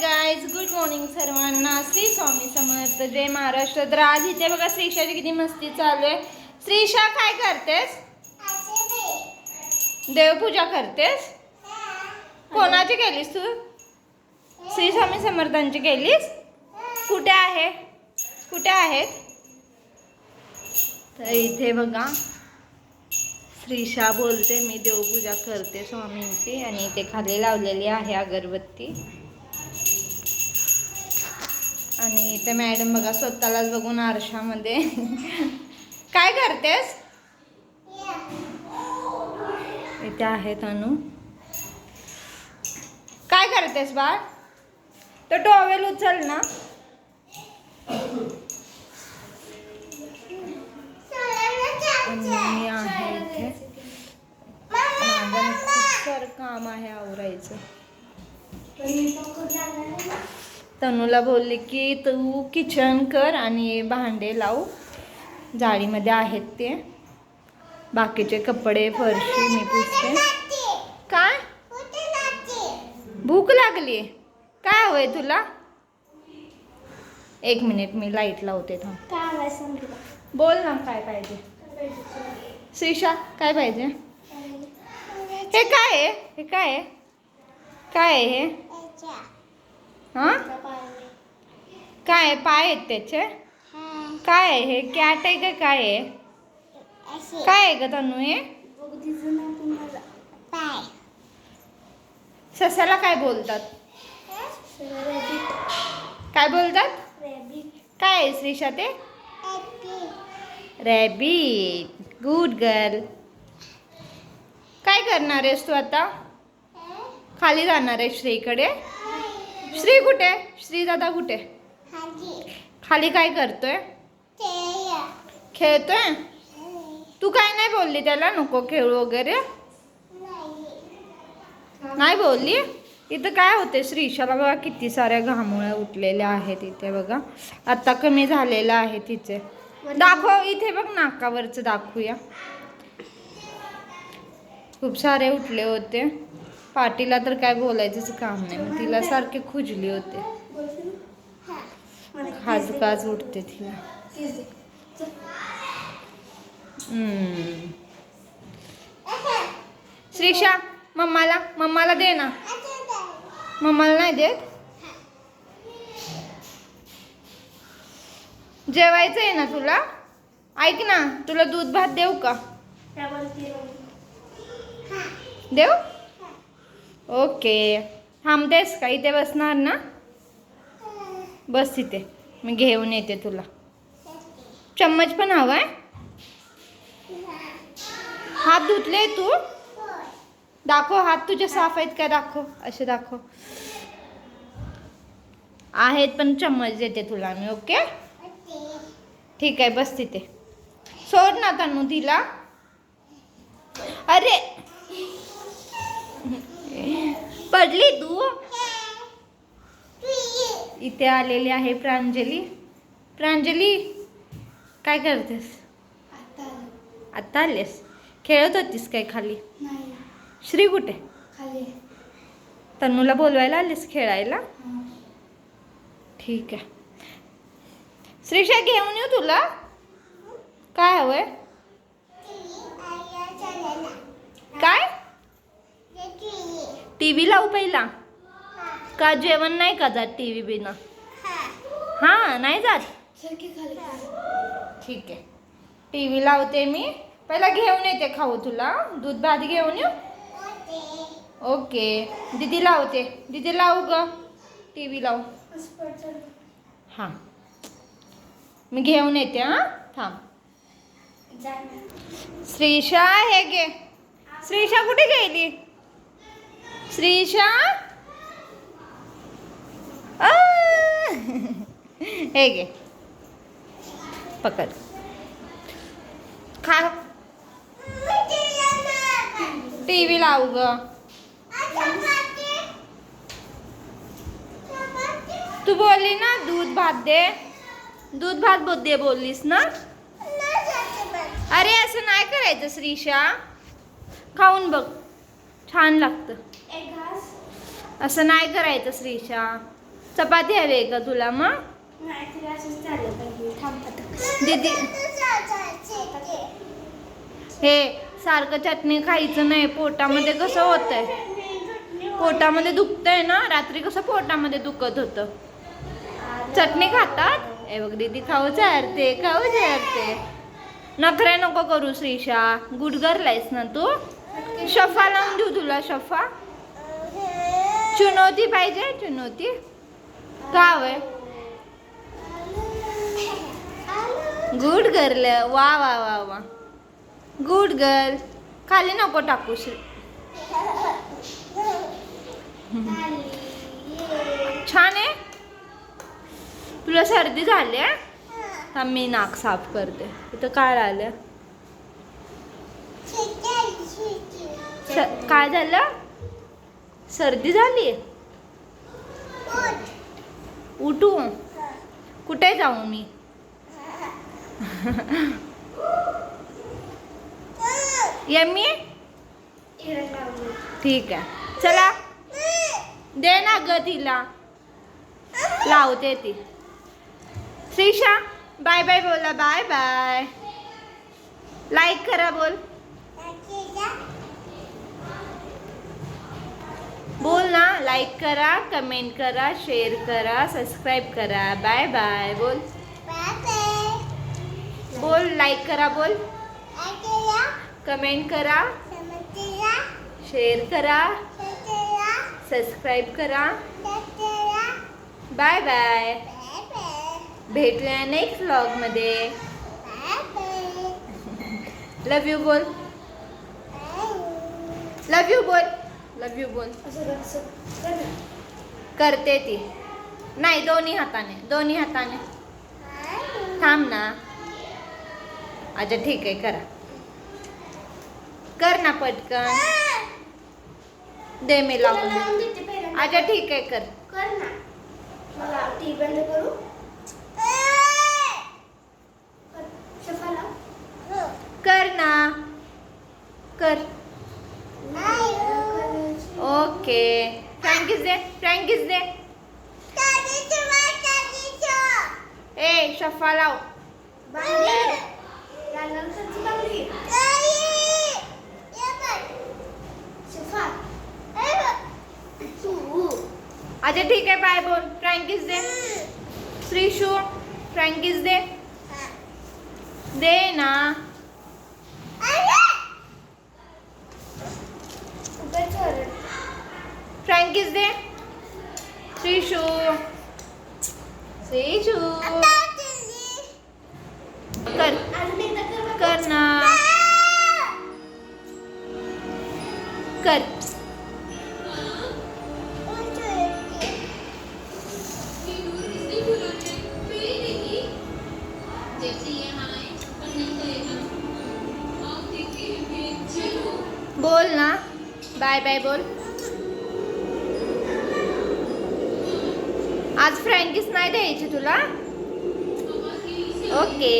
Guys, good morning सर्वांना. श्री स्वामी समर्थ, जय महाराष्ट्र. तर आज इथे बघा श्रीशाची किती मस्ती चालू आहे. श्रीशा काय करतेस? देवपूजा करतेस? कोणाची केलीस तू? श्री स्वामी समर्थांची केलीस? कुठे आहे? कुठे आहेत? तर इथे बघा श्रीशा बोलते मी देवपूजा करते स्वामींची, आणि इथे खाली लावलेली आहे अगरबत्ती. आणि इथे मॅडम बघा स्वतःलाच बघून आरशामध्ये काय करतेस? इथे आहे तनू. काय करतेस बाळ? तो टॉवेल उचल ना. मी आहे इथे. माझं खूप सारं काम आहे आवरायचं. तनूला बोलले की तू किचन कर आणि भांडे लाव, जाळीमध्ये आहेत ते. बाकीचे कपडे फरशी मी पुसते. काय भूक लागली? काय हवंय तुला? एक मिनिट मी लाईट लावते थांब. बोल ना काय पाहिजे. श्रीशा काय पाहिजे? हे काय आहे? हे काय आहे? काय आहे हे? हां काय आहे? पाय आहेत त्याचे? काय आहे हे? कॅट आहे का काय आहे? काय आहे ग तनू हे? ससाला काय बोलतात? काय बोलतात? काय आहे श्रीशा ते? रॅबिट. Good girl. काय करणार आहेस तू आता? खाली जाणार आहे श्रीकडे? श्री कुठे? श्री दादा कुठे? खाली काय करतोय? खेळतोय? तू काय नाही बोलली त्याला नको खेळू वगैरे? नाही बोलली. इथं काय होते श्रीशाला बघा किती साऱ्या घामोळ्या उठलेल्या आहेत इथे बघा. आता कमी झालेलं आहे तिचे. दाखव इथे बघ, नाकावरचं दाखवूया. खूप सारे उठले होते. पाटीला तर काय बोलायचंच काम नाही, मग तिला सारखे खुजली होते. खाजकाज उठते तिला. श्रीशा मम्माला दे ना. मम्माला नाही देत? जेवायचं आहे ना तुला? ऐक ना, तुला दूध भात देऊ का? देऊ? ओके. थांबतेस का? इथे बसणार ना? बस इथे, मी घेऊन येते तुला. चम्मच पण हवाय? हात धुतले तू? दाखव हात तुझे साफ आहेत का? दाखव, असे दाखव. आहेत पण चम्मच देते तुला मी. ओके ठीक आहे, बस तिथे. सोड ना तनू तिला. अरे पडली तू. इथे आलेली आहे प्रांजली. प्रांजली काय करतेस? आता आलेस? खेळत होतीस काय खाली? श्री कुठे? तनूला बोलवायला आलीस खेळायला? ठीक आहे. श्रीशा घेऊन येऊ तुला? काय हवंय? काय? टीव्ही लावू पहिला का? जेवण नाही का जात टीव्ही बिना? हां नाही जात. ठीक आहे, टीव्ही लावते मी. पहिला घेऊन येते खाऊ तुला. दूध भात घेऊन येऊ? ओके. दीदी लावते. दीदी लावू ग? टीव्ही लावू? हां मी घेऊन येते. हां थांब. श्रीशा हे घे. श्रीशा कुठे गेली? श्रीशा हे घे, पकड, खा. टीव्ही लावू ग? तू बोलली ना दूध भात दे. दूध भात दे बोललीस ना? अरे असं नाही करायचं श्रीशा. खाऊन बघ, छान लागतं. असं नाही करायचं श्रीशा. चपाती हवी आहे का तुला मग? दीदी हे सारखं चटणी खायचं नाही, पोटामध्ये कसं होतंय, पोटामध्ये दुखतंय ना, रात्री कसं पोटामध्ये दुखत होतं. चटणी खातात. हे बघ दीदी खाऊ चारते, खाऊ चारते. नखरे नको करू श्रीशा, गुडगरलायस ना तू. शफा लावून देऊ तुला? शफा चुनौती पाहिजे? चुनौती का हवंय? Good girl. वा वा वा वा, गुड गर्ल. खाली नको टाकू श्री. छान आहे. तुला सर्दी झाली? थांब मी नाक साफ करते. इथं काय आलं? काय झालं? सर्दी झाली? उठू? कुठे जाऊ मी? यम्मी ठीक आहे, चला दे ना ग तिला, लावते ती. श्रीशा बाय बाय बोला. Bye bye. लाईक करा. बोल बोल ना. लाईक करा, कमेंट करा, शेअर करा, सबस्क्राईब करा. बाय बाय बोल. बोल लाईक करा. बोल कमेंट करा, शेअर करा, सबस्क्राईब करा. Bye bye. भेटूया नेक्स्ट व्लॉग मध्ये. लव यू बोल. लव यू बोल. लव यू बोल. करते ती. नाही, दोन्ही हाताने, दोन्ही हाताने. थांब ना. अच्छा ठीक आहे, करा. कर ना पटकन. दे मी लावून. अच्छा ठीक आहे, कर. कर ना. मला टी बंद करू. कर ना. कर. ओके. फ्रँकीज दे. फ्रँकीज दे. ए शफा लाव. अच्छा ठीक आहे, बाय बोल. फ्रँकीज दे. श्रीशू फ्रँकीज दे. दे ना. फ्रँकीज दे. श्रीशू. श्रीशू कर. कर ना. कर. बोल ना. बाय बाय बोल. आज फ्रँकीज नाही द्यायची तुला? ओके.